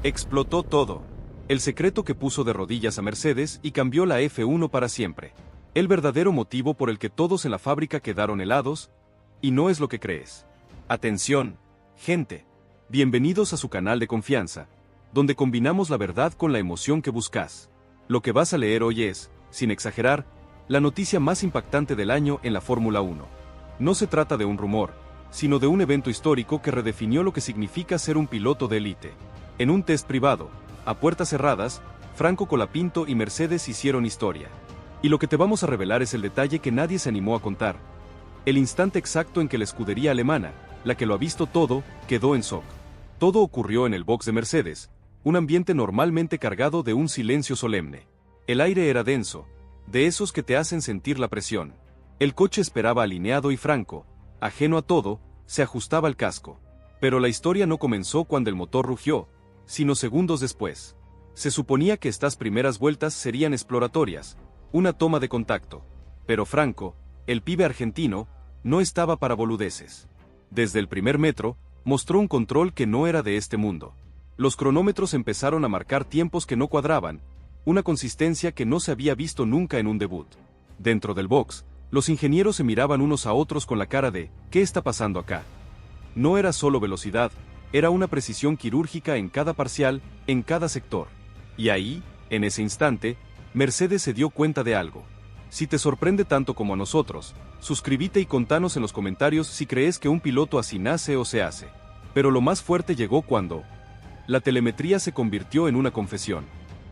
Explotó todo. El secreto que puso de rodillas a Mercedes y cambió la F1 para siempre. El verdadero motivo por el que todos en la fábrica quedaron helados, y no es lo que crees. Atención, gente. Bienvenidos a su canal de confianza, donde combinamos la verdad con la emoción que buscas. Lo que vas a leer hoy es, sin exagerar, la noticia más impactante del año en la Fórmula 1. No se trata de un rumor, sino de un evento histórico que redefinió lo que significa ser un piloto de élite. En un test privado, a puertas cerradas, Franco Colapinto y Mercedes hicieron historia. Y lo que te vamos a revelar es el detalle que nadie se animó a contar. El instante exacto en que la escudería alemana, la que lo ha visto todo, quedó en shock. Todo ocurrió en el box de Mercedes, un ambiente normalmente cargado de un silencio solemne. El aire era denso, de esos que te hacen sentir la presión. El coche esperaba alineado y Franco, ajeno a todo, se ajustaba el casco. Pero la historia no comenzó cuando el motor rugió, sino segundos después. Se suponía que estas primeras vueltas serían exploratorias, una toma de contacto. Pero Franco, el pibe argentino, no estaba para boludeces. Desde el primer metro, mostró un control que no era de este mundo. Los cronómetros empezaron a marcar tiempos que no cuadraban, una consistencia que no se había visto nunca en un debut. Dentro del box, los ingenieros se miraban unos a otros con la cara de ¿qué está pasando acá? No era solo velocidad, era una precisión quirúrgica en cada parcial, en cada sector. Y ahí, en ese instante, Mercedes se dio cuenta de algo. Si te sorprende tanto como a nosotros, suscríbete y contanos en los comentarios si crees que un piloto así nace o se hace. Pero lo más fuerte llegó cuando la telemetría se convirtió en una confesión.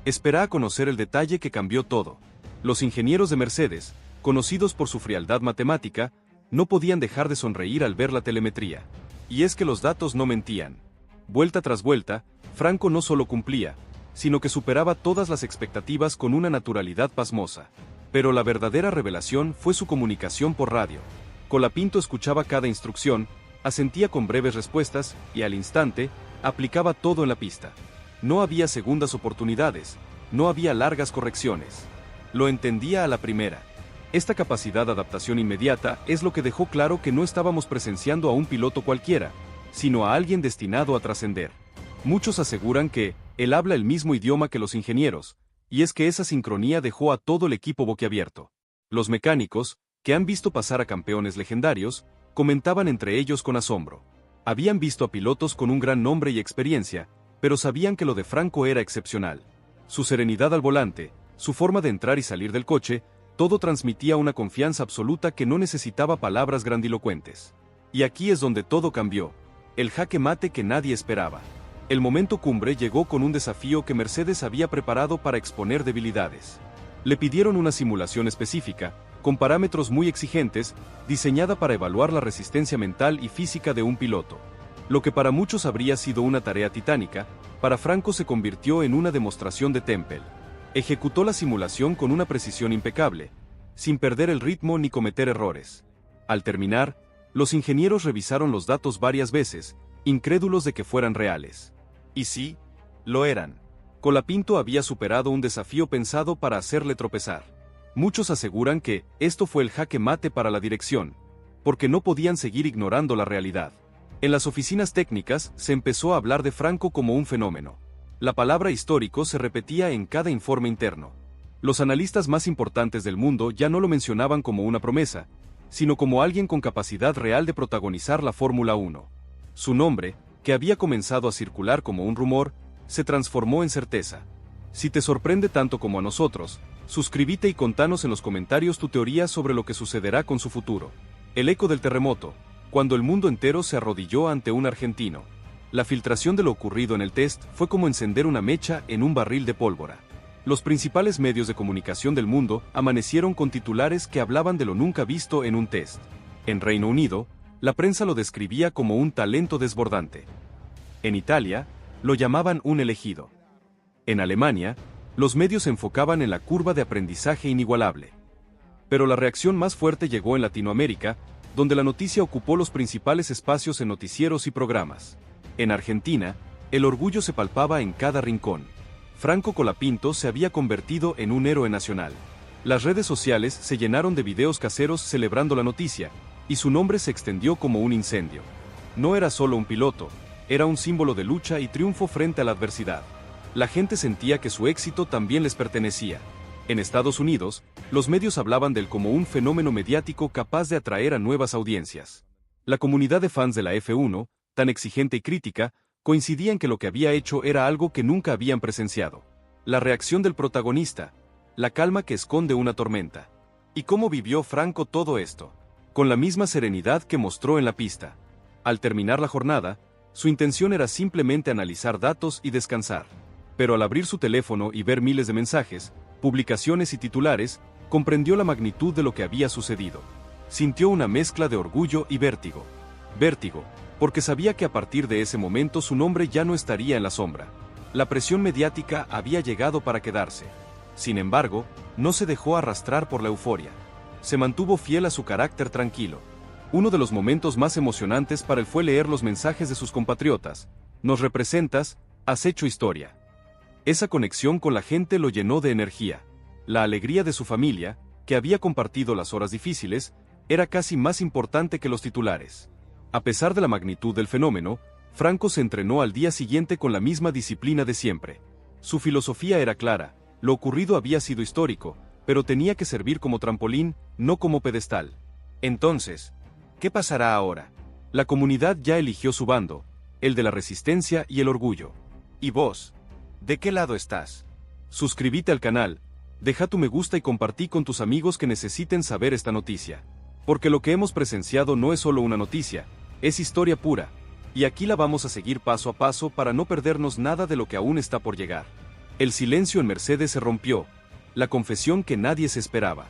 Espera a conocer el detalle que cambió todo. Los ingenieros de Mercedes, conocidos por su frialdad matemática, no podían dejar de sonreír al ver la telemetría. Y es que los datos no mentían. Vuelta tras vuelta, Franco no solo cumplía, sino que superaba todas las expectativas con una naturalidad pasmosa. Pero la verdadera revelación fue su comunicación por radio. Colapinto escuchaba cada instrucción, asentía con breves respuestas y al instante, aplicaba todo en la pista. No había segundas oportunidades, no había largas correcciones. Lo entendía a la primera. Esta capacidad de adaptación inmediata es lo que dejó claro que no estábamos presenciando a un piloto cualquiera, sino a alguien destinado a trascender. Muchos aseguran que él habla el mismo idioma que los ingenieros, y es que esa sincronía dejó a todo el equipo boquiabierto. Los mecánicos, que han visto pasar a campeones legendarios, comentaban entre ellos con asombro. Habían visto a pilotos con un gran nombre y experiencia, pero sabían que lo de Franco era excepcional. Su serenidad al volante, su forma de entrar y salir del coche, todo transmitía una confianza absoluta que no necesitaba palabras grandilocuentes. Y aquí es donde todo cambió. El jaque mate que nadie esperaba. El momento cumbre llegó con un desafío que Mercedes había preparado para exponer debilidades. Le pidieron una simulación específica, con parámetros muy exigentes, diseñada para evaluar la resistencia mental y física de un piloto. Lo que para muchos habría sido una tarea titánica, para Franco se convirtió en una demostración de temple. Ejecutó la simulación con una precisión impecable, sin perder el ritmo ni cometer errores. Al terminar, los ingenieros revisaron los datos varias veces, incrédulos de que fueran reales. Y sí, lo eran. Colapinto había superado un desafío pensado para hacerle tropezar. Muchos aseguran que esto fue el jaque mate para la dirección, porque no podían seguir ignorando la realidad. En las oficinas técnicas se empezó a hablar de Franco como un fenómeno. La palabra histórico se repetía en cada informe interno. Los analistas más importantes del mundo ya no lo mencionaban como una promesa, sino como alguien con capacidad real de protagonizar la Fórmula 1. Su nombre, que había comenzado a circular como un rumor, se transformó en certeza. Si te sorprende tanto como a nosotros, suscríbete y contanos en los comentarios tu teoría sobre lo que sucederá con su futuro. El eco del terremoto, cuando el mundo entero se arrodilló ante un argentino. La filtración de lo ocurrido en el test fue como encender una mecha en un barril de pólvora. Los principales medios de comunicación del mundo amanecieron con titulares que hablaban de lo nunca visto en un test. En Reino Unido, la prensa lo describía como un talento desbordante. En Italia, lo llamaban un elegido. En Alemania, los medios se enfocaban en la curva de aprendizaje inigualable. Pero la reacción más fuerte llegó en Latinoamérica, donde la noticia ocupó los principales espacios en noticieros y programas. En Argentina, el orgullo se palpaba en cada rincón. Franco Colapinto se había convertido en un héroe nacional. Las redes sociales se llenaron de videos caseros celebrando la noticia, y su nombre se extendió como un incendio. No era solo un piloto, Era un símbolo de lucha y triunfo frente a la adversidad. La gente sentía que su éxito también les pertenecía. En Estados Unidos, los medios hablaban de él como un fenómeno mediático capaz de atraer a nuevas audiencias. La comunidad de fans de la F1, tan exigente y crítica, coincidía en que lo que había hecho era algo que nunca habían presenciado. La reacción del protagonista, la calma que esconde una tormenta. ¿Y cómo vivió Franco todo esto? Con la misma serenidad que mostró en la pista. Al terminar la jornada, su intención era simplemente analizar datos y descansar. Pero al abrir su teléfono y ver miles de mensajes, publicaciones y titulares, comprendió la magnitud de lo que había sucedido. Sintió una mezcla de orgullo y vértigo. Vértigo, porque sabía que a partir de ese momento su nombre ya no estaría en la sombra. La presión mediática había llegado para quedarse. Sin embargo, no se dejó arrastrar por la euforia. Se mantuvo fiel a su carácter tranquilo. Uno de los momentos más emocionantes para él fue leer los mensajes de sus compatriotas. Nos representas, has hecho historia. Esa conexión con la gente lo llenó de energía. La alegría de su familia, que había compartido las horas difíciles, era casi más importante que los titulares. A pesar de la magnitud del fenómeno, Franco se entrenó al día siguiente con la misma disciplina de siempre. Su filosofía era clara, lo ocurrido había sido histórico, pero tenía que servir como trampolín, no como pedestal. Entonces, ¿qué pasará ahora? La comunidad ya eligió su bando, el de la resistencia y el orgullo. ¿Y vos? ¿De qué lado estás? Suscríbete al canal, deja tu me gusta y compartí con tus amigos que necesiten saber esta noticia. Porque lo que hemos presenciado no es solo una noticia, es historia pura, y aquí la vamos a seguir paso a paso para no perdernos nada de lo que aún está por llegar. El silencio en Mercedes se rompió, la confesión que nadie se esperaba.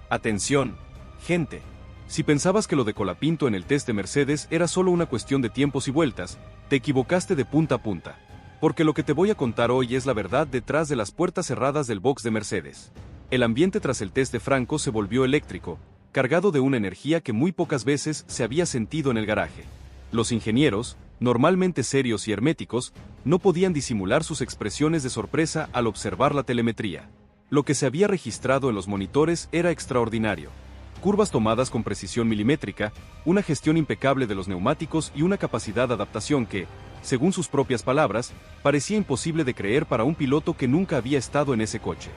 Atención, gente. Si pensabas que lo de Colapinto en el test de Mercedes era solo una cuestión de tiempos y vueltas, te equivocaste de punta a punta. Porque lo que te voy a contar hoy es la verdad detrás de las puertas cerradas del box de Mercedes. El ambiente tras el test de Franco se volvió eléctrico, cargado de una energía que muy pocas veces se había sentido en el garaje. Los ingenieros, normalmente serios y herméticos, no podían disimular sus expresiones de sorpresa al observar la telemetría. Lo que se había registrado en los monitores era extraordinario. Curvas tomadas con precisión milimétrica, una gestión impecable de los neumáticos y una capacidad de adaptación que, según sus propias palabras, parecía imposible de creer para un piloto que nunca había estado en ese coche.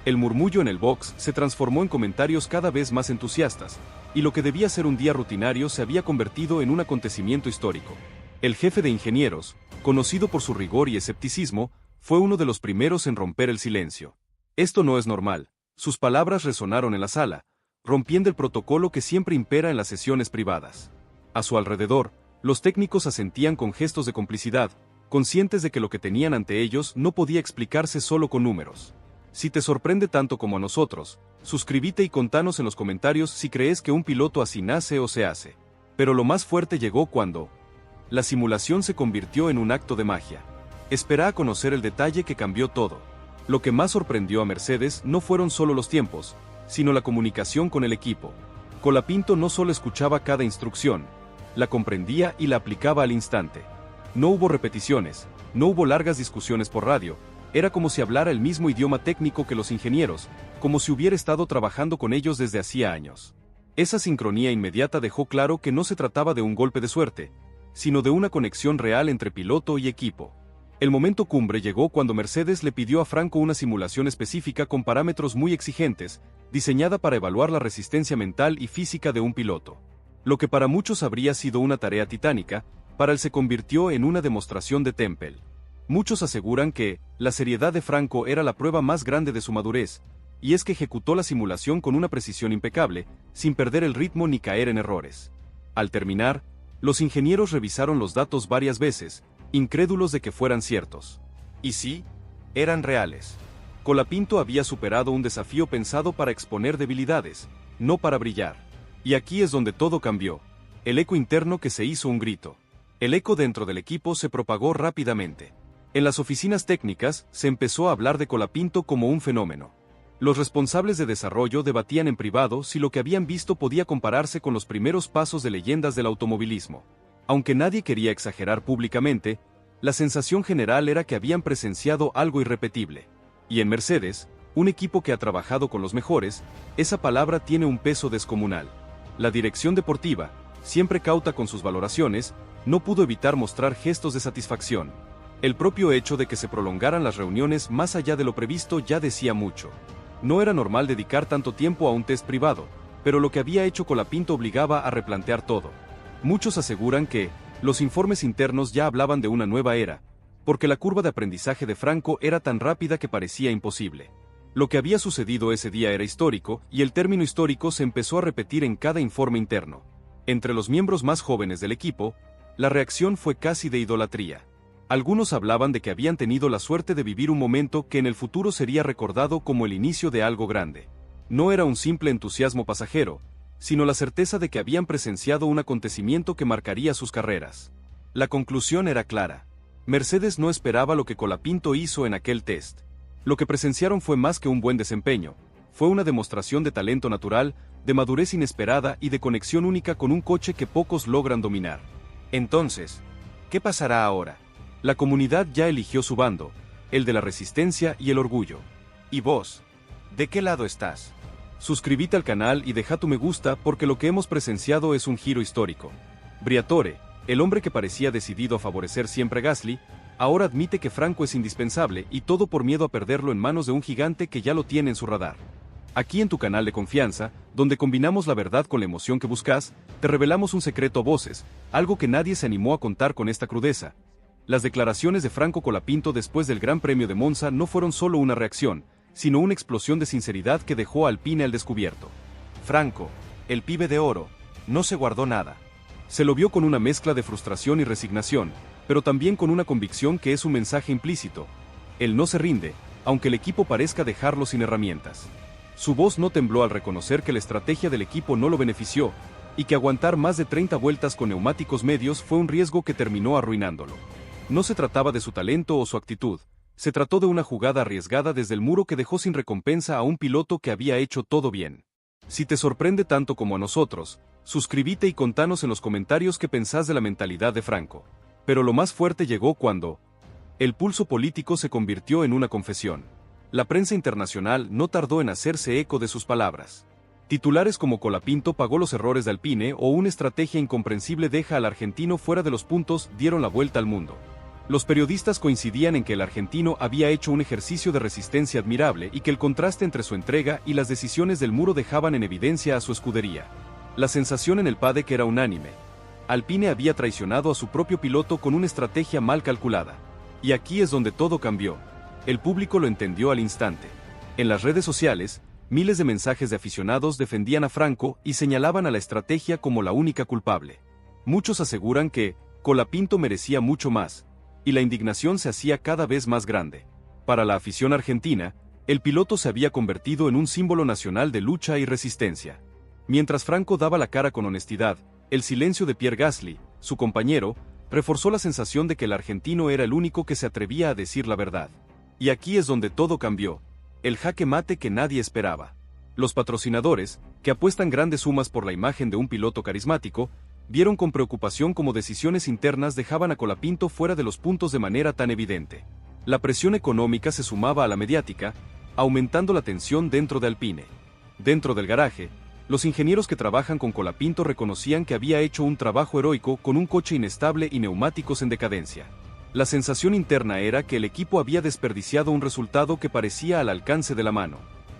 El murmullo en el box se transformó en comentarios cada vez más entusiastas, y lo que debía ser un día rutinario se había convertido en un acontecimiento histórico. El jefe de ingenieros, conocido por su rigor y escepticismo, fue uno de los primeros en romper el silencio. Esto no es normal. Sus palabras resonaron en la sala, rompiendo el protocolo que siempre impera en las sesiones privadas. A su alrededor, los técnicos asentían con gestos de complicidad, conscientes de que lo que tenían ante ellos no podía explicarse solo con números. Si te sorprende tanto como a nosotros, suscríbete y contanos en los comentarios si crees que un piloto así nace o se hace. Pero lo más fuerte llegó cuando la simulación se convirtió en un acto de magia. Espera a conocer el detalle que cambió todo. Lo que más sorprendió a Mercedes no fueron solo los tiempos, sino la comunicación con el equipo. Colapinto no solo escuchaba cada instrucción, la comprendía y la aplicaba al instante. No hubo repeticiones, no hubo largas discusiones por radio, era como si hablara el mismo idioma técnico que los ingenieros, como si hubiera estado trabajando con ellos desde hacía años. Esa sincronía inmediata dejó claro que no se trataba de un golpe de suerte, sino de una conexión real entre piloto y equipo. El momento cumbre llegó cuando Mercedes le pidió a Franco una simulación específica con parámetros muy exigentes, diseñada para evaluar la resistencia mental y física de un piloto. Lo que para muchos habría sido una tarea titánica, para él se convirtió en una demostración de temple. Muchos aseguran que la seriedad de Franco era la prueba más grande de su madurez, y es que ejecutó la simulación con una precisión impecable, sin perder el ritmo ni caer en errores. Al terminar, los ingenieros revisaron los datos varias veces, incrédulos de que fueran ciertos. Y sí, eran reales. Colapinto había superado un desafío pensado para exponer debilidades, no para brillar. Y aquí es donde todo cambió. El eco interno que se hizo un grito. El eco dentro del equipo se propagó rápidamente. En las oficinas técnicas se empezó a hablar de Colapinto como un fenómeno. Los responsables de desarrollo debatían en privado si lo que habían visto podía compararse con los primeros pasos de leyendas del automovilismo. Aunque nadie quería exagerar públicamente, la sensación general era que habían presenciado algo irrepetible. Y en Mercedes, un equipo que ha trabajado con los mejores, esa palabra tiene un peso descomunal. La dirección deportiva, siempre cauta con sus valoraciones, no pudo evitar mostrar gestos de satisfacción. El propio hecho de que se prolongaran las reuniones más allá de lo previsto ya decía mucho. No era normal dedicar tanto tiempo a un test privado, pero lo que había hecho Colapinto obligaba a replantear todo. Muchos aseguran que los informes internos ya hablaban de una nueva era, porque la curva de aprendizaje de Franco era tan rápida que parecía imposible. Lo que había sucedido ese día era histórico, y el término histórico se empezó a repetir en cada informe interno. Entre los miembros más jóvenes del equipo, la reacción fue casi de idolatría. Algunos hablaban de que habían tenido la suerte de vivir un momento que en el futuro sería recordado como el inicio de algo grande. No era un simple entusiasmo pasajero, sino la certeza de que habían presenciado un acontecimiento que marcaría sus carreras. La conclusión era clara. Mercedes no esperaba lo que Colapinto hizo en aquel test. Lo que presenciaron fue más que un buen desempeño, fue una demostración de talento natural, de madurez inesperada y de conexión única con un coche que pocos logran dominar. Entonces, ¿qué pasará ahora? La comunidad ya eligió su bando, el de la resistencia y el orgullo. ¿Y vos? ¿De qué lado estás? Suscríbete al canal y deja tu me gusta porque lo que hemos presenciado es un giro histórico. Briatore, el hombre que parecía decidido a favorecer siempre a Gasly, ahora admite que Franco es indispensable y todo por miedo a perderlo en manos de un gigante que ya lo tiene en su radar. Aquí en tu canal de confianza, donde combinamos la verdad con la emoción que buscas, te revelamos un secreto a voces, algo que nadie se animó a contar con esta crudeza. Las declaraciones de Franco Colapinto después del Gran Premio de Monza no fueron solo una reacción, sino una explosión de sinceridad que dejó a Alpine al descubierto. Franco, el pibe de oro, no se guardó nada. Se lo vio con una mezcla de frustración y resignación, pero también con una convicción que es un mensaje implícito. Él no se rinde, aunque el equipo parezca dejarlo sin herramientas. Su voz no tembló al reconocer que la estrategia del equipo no lo benefició, y que aguantar más de 30 vueltas con neumáticos medios fue un riesgo que terminó arruinándolo. No se trataba de su talento o su actitud, se trató de una jugada arriesgada desde el muro que dejó sin recompensa a un piloto que había hecho todo bien. Si te sorprende tanto como a nosotros, suscríbete y contanos en los comentarios qué pensás de la mentalidad de Franco. Pero lo más fuerte llegó cuando el pulso político se convirtió en una confesión. La prensa internacional no tardó en hacerse eco de sus palabras. Titulares como Colapinto pagó los errores de Alpine o una estrategia incomprensible deja al argentino fuera de los puntos dieron la vuelta al mundo. Los periodistas coincidían en que el argentino había hecho un ejercicio de resistencia admirable y que el contraste entre su entrega y las decisiones del muro dejaban en evidencia a su escudería. La sensación en el paddock era unánime. Alpine había traicionado a su propio piloto con una estrategia mal calculada. Y aquí es donde todo cambió. El público lo entendió al instante. En las redes sociales, miles de mensajes de aficionados defendían a Franco y señalaban a la estrategia como la única culpable. Muchos aseguran que Colapinto merecía mucho más, y la indignación se hacía cada vez más grande. Para la afición argentina, el piloto se había convertido en un símbolo nacional de lucha y resistencia. Mientras Franco daba la cara con honestidad, el silencio de Pierre Gasly, su compañero, reforzó la sensación de que el argentino era el único que se atrevía a decir la verdad. Y aquí es donde todo cambió, el jaque mate que nadie esperaba. Los patrocinadores, que apuestan grandes sumas por la imagen de un piloto carismático, vieron con preocupación cómo decisiones internas dejaban a Colapinto fuera de los puntos de manera tan evidente. La presión económica se sumaba a la mediática, aumentando la tensión dentro de Alpine. Dentro del garaje, los ingenieros que trabajan con Colapinto reconocían que había hecho un trabajo heroico con un coche inestable y neumáticos en decadencia. La sensación interna era que el equipo había desperdiciado un resultado que parecía al alcance de la mano.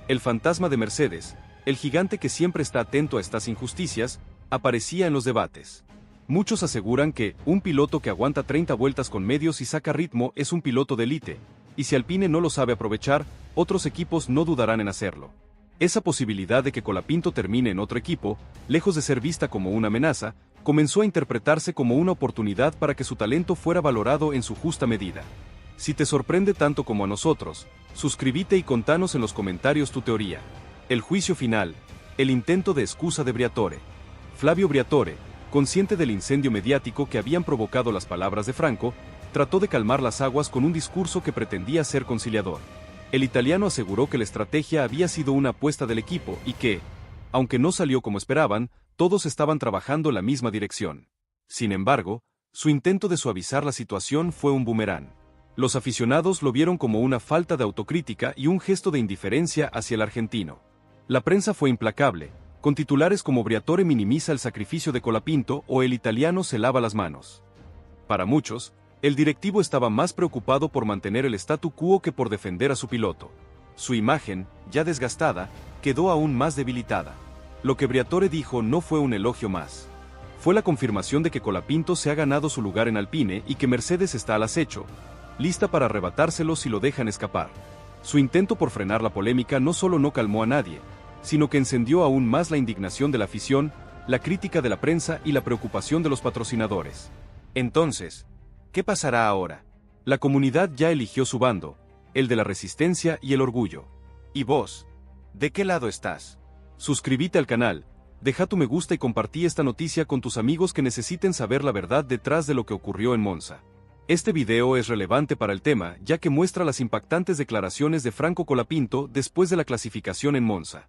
El fantasma de Mercedes, el gigante que siempre está atento a estas injusticias, aparecía en los debates. Muchos aseguran que un piloto que aguanta 30 vueltas con medios y saca ritmo es un piloto de élite, y si Alpine no lo sabe aprovechar, otros equipos no dudarán en hacerlo. Esa posibilidad de que Colapinto termine en otro equipo, lejos de ser vista como una amenaza, comenzó a interpretarse como una oportunidad para que su talento fuera valorado en su justa medida. Si te sorprende tanto como a nosotros, suscríbete y contanos en los comentarios tu teoría. El juicio final, el intento de excusa de Briatore. Flavio Briatore, consciente del incendio mediático que habían provocado las palabras de Franco, trató de calmar las aguas con un discurso que pretendía ser conciliador. El italiano aseguró que la estrategia había sido una apuesta del equipo y que, aunque no salió como esperaban, todos estaban trabajando en la misma dirección. Sin embargo, su intento de suavizar la situación fue un boomerang. Los aficionados lo vieron como una falta de autocrítica y un gesto de indiferencia hacia el argentino. La prensa fue implacable, con titulares como Briatore minimiza el sacrificio de Colapinto o el italiano se lava las manos. Para muchos, el directivo estaba más preocupado por mantener el statu quo que por defender a su piloto. Su imagen, ya desgastada, quedó aún más debilitada. Lo que Briatore dijo no fue un elogio más. Fue la confirmación de que Colapinto se ha ganado su lugar en Alpine y que Mercedes está al acecho, lista para arrebatárselo si lo dejan escapar. Su intento por frenar la polémica no solo no calmó a nadie, sino que encendió aún más la indignación de la afición, la crítica de la prensa y la preocupación de los patrocinadores. Entonces, ¿qué pasará ahora? La comunidad ya eligió su bando, el de la resistencia y el orgullo. ¿Y vos? ¿De qué lado estás? Suscríbete al canal, deja tu me gusta y compartí esta noticia con tus amigos que necesiten saber la verdad detrás de lo que ocurrió en Monza. Este video es relevante para el tema ya que muestra las impactantes declaraciones de Franco Colapinto después de la clasificación en Monza.